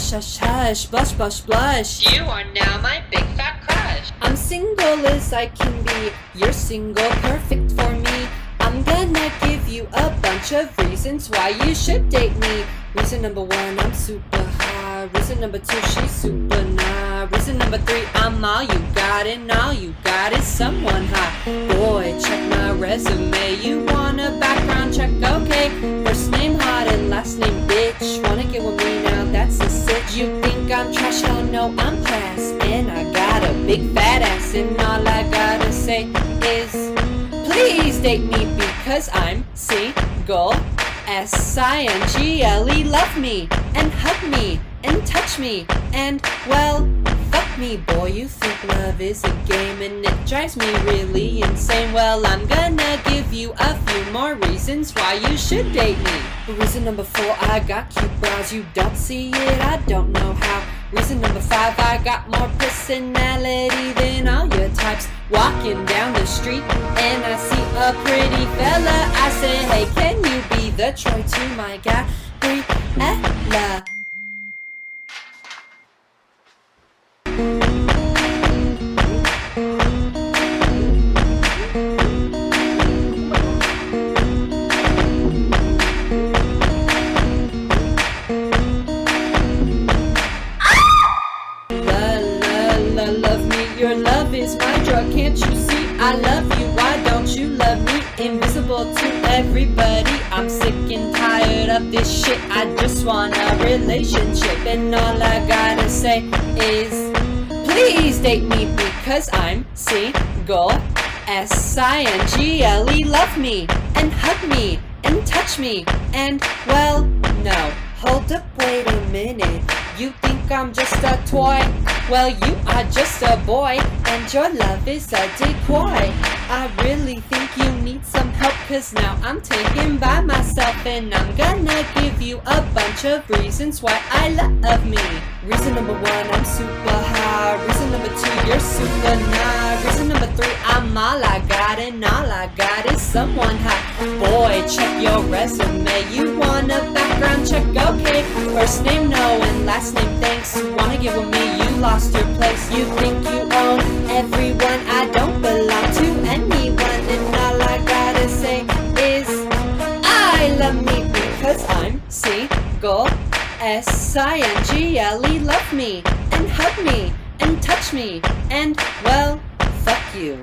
Hush, hush, hush, blush, blush, blush. You are now my big fat crush. I'm single as I can be. You're single, perfect for me. I'm gonna give you a bunch of reasons why you should date me. Reason number one, I'm super high. Reason number two, she's super nah. Reason number three, I'm all you got, and all you got is someone hot. Boy, check my resume. You want a background check? Okay. First name hot and last name bitch. Wanna get with me now? That's a sitch. You think I'm trash? Hell no, I'm class. And I got a big fat ass, and all I gotta say is please date me because I'm single. S-I-N-G-L-E, love me and hug me and touch me and, well, fuck me. Boy, you think love is a game and it drives me really insane. Well, I'm gonna give you a few more reasons why you should date me. Reason number four, I got cute brows. You don't see it, I don't know how. Reason number five, I got more personality than all your types. Walking down the street and I see a pretty fella, I say, hey, can you be the Troy to my Gabriella? Love me, your love is my drug, can't you see? I love you, why don't you love me? Invisible to everybody, I'm sick and tired of this shit. I just want a relationship, and all I gotta say is please date me because I'm single. S-I-N-G-L-E, love me and hug me and touch me and, well, no. Hold up, wait a minute. You think I'm just a toy? Well, you are just a boy, and your love is a decoy. I really think you need some help, cause now I'm taken by myself, and I'm gonna give you a bunch of reasons why I love me. Reason number one, I'm super high. Reason number two, you're super nah. Reason number three, I'm all I got, and all I got is someone hot. Boy, check your resume. You want a background check? Okay. First name no and last name thanks. You wanna get with me? You lost your place. You think you own everyone? I don't belong to anyone, and all I gotta say is I love me because I'm single. S-I-N-G-L-E, love me and hug me and touch me and, well, fuck you.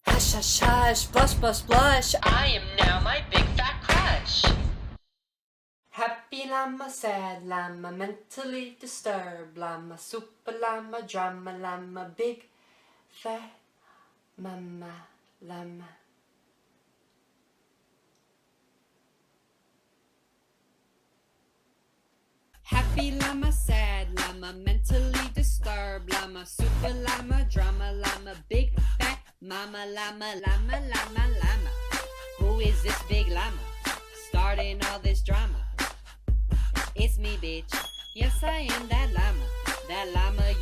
Hush, hush, hush, blush, blush, blush. I am now my big fat crush. Happy llama, sad llama, mentally disturbed llama, super llama, drama llama, big fat mama llama. Happy llama, sad llama, mentally disturbed llama, super llama, drama llama, big fat mama llama, llama, llama, llama. Who is this big llama starting all this drama? It's me, bitch. Yes, I am that llama you